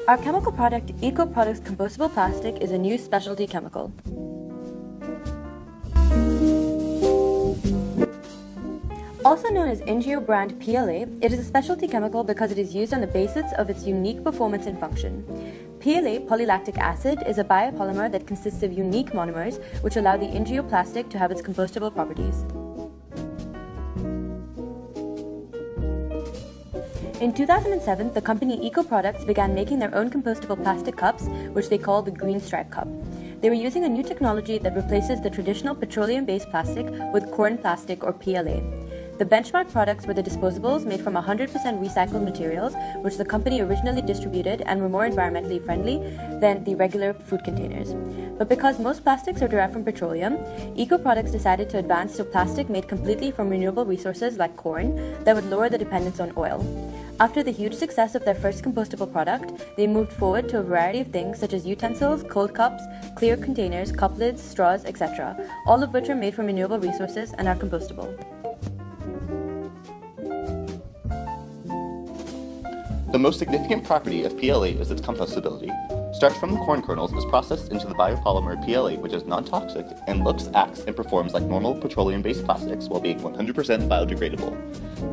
Our chemical product, Eco Products Compostable Plastic, is a new specialty chemical. Also known as Ingeo brand PLA, it is a specialty chemical because it is used on the basis of its unique performance and function. PLA, polylactic acid, is a biopolymer that consists of unique monomers which allow the Ingeo plastic to have its compostable properties. In 2007, the company Eco Products began making their own compostable plastic cups, which they call the Green Stripe Cup. They were using a new technology that replaces the traditional petroleum-based plastic with corn plastic or PLA. The benchmark products were the disposables made from 100% recycled materials, which the company originally distributed and were more environmentally friendly than the regular food containers. But because most plastics are derived from petroleum, Eco Products decided to advance to plastic made completely from renewable resources like corn that would lower the dependence on oil. After the huge success of their first compostable product, they moved forward to a variety of things such as utensils, cold cups, clear containers, cup lids, straws, etc., all of which are made from renewable resources and are compostable. The most significant property of PLA is its compostability. Starch from the corn kernels is processed into the biopolymer PLA, which is non-toxic and looks, acts, and performs like normal petroleum-based plastics while being 100% biodegradable.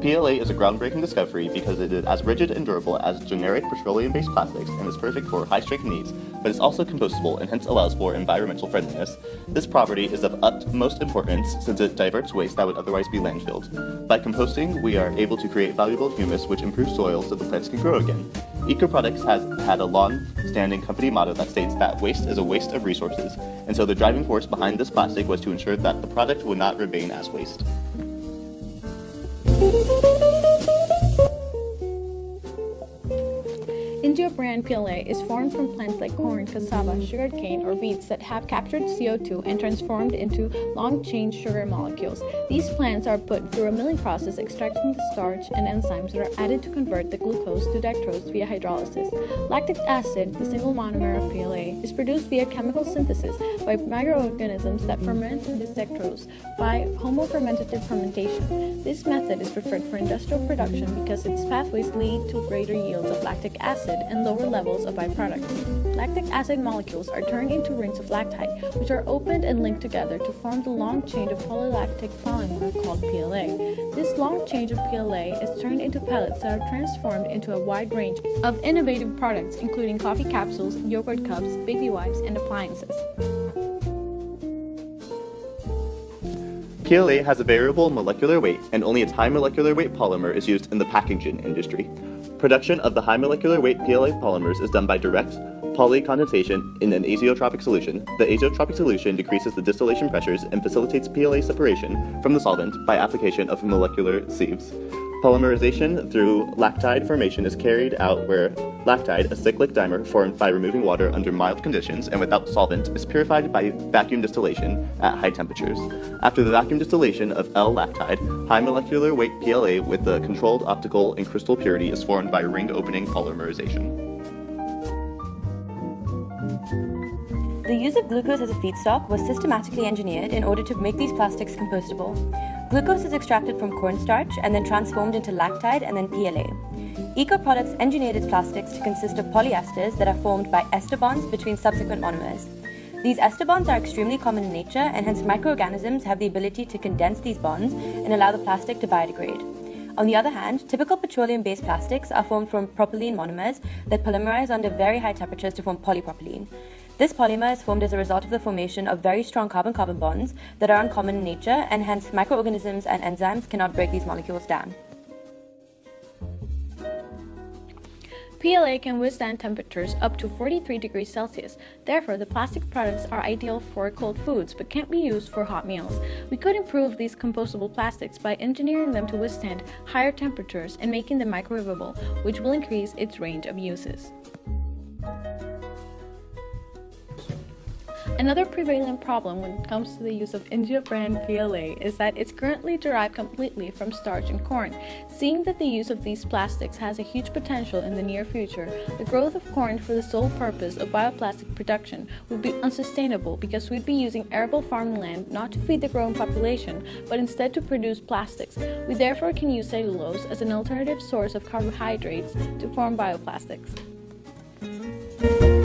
PLA is a groundbreaking discovery because it is as rigid and durable as generic petroleum-based plastics and is perfect for high-strength needs, but is also compostable and hence allows for environmental friendliness. This property is of utmost importance since it diverts waste that would otherwise be landfilled. By composting, we are able to create valuable humus which improves soil so the plants can grow again. Eco Products has had a long-standing company motto that states that waste is a waste of resources, and so the driving force behind this plastic was to ensure that the product would not remain as waste. Ingeo brand PLA is formed from plants like corn, cassava, sugarcane, or beets that have captured CO2 and transformed into long-chain sugar molecules. These plants are put through a milling process extracting the starch and enzymes that are added to convert the glucose to dextrose via hydrolysis. Lactic acid, the single monomer of PLA, is produced via chemical synthesis by microorganisms that ferment this dextrose by homofermentative fermentation. This method is preferred for industrial production because its pathways lead to greater yields of lactic acid and lower levels of byproducts. Lactic acid molecules are turned into rings of lactide, which are opened and linked together to form the long chain of polylactic polymer called PLA. This long chain of PLA is turned into pellets that are transformed into a wide range of innovative products, including coffee capsules, yogurt cups, baby wipes, and appliances. PLA has a variable molecular weight, and only its high molecular weight polymer is used in the packaging industry. Production of the high molecular weight PLA polymers is done by direct polycondensation in an azeotropic solution. The azeotropic solution decreases the distillation pressures and facilitates PLA separation from the solvent by application of molecular sieves. Polymerization through lactide formation is carried out where lactide, a cyclic dimer formed by removing water under mild conditions and without solvent, is purified by vacuum distillation at high temperatures. After the vacuum distillation of L-lactide, high molecular weight PLA with the controlled optical and crystal purity is formed by ring opening polymerization. The use of glucose as a feedstock was systematically engineered in order to make these plastics compostable. Glucose is extracted from cornstarch and then transformed into lactide and then PLA. Eco Products engineered its plastics to consist of polyesters that are formed by ester bonds between subsequent monomers. These ester bonds are extremely common in nature, and hence microorganisms have the ability to condense these bonds and allow the plastic to biodegrade. On the other hand, typical petroleum-based plastics are formed from propylene monomers that polymerize under very high temperatures to form polypropylene. This polymer is formed as a result of the formation of very strong carbon-carbon bonds that are uncommon in nature, and hence microorganisms and enzymes cannot break these molecules down. PLA can withstand temperatures up to 43 degrees Celsius. Therefore, the plastic products are ideal for cold foods but can't be used for hot meals. We could improve these compostable plastics by engineering them to withstand higher temperatures and making them microwavable, which will increase its range of uses. Another prevalent problem when it comes to the use of Ingeo brand PLA is that it's currently derived completely from starch and corn. Seeing that the use of these plastics has a huge potential in the near future, the growth of corn for the sole purpose of bioplastic production would be unsustainable because we'd be using arable farmland not to feed the growing population, but instead to produce plastics. We therefore can use cellulose as an alternative source of carbohydrates to form bioplastics. you.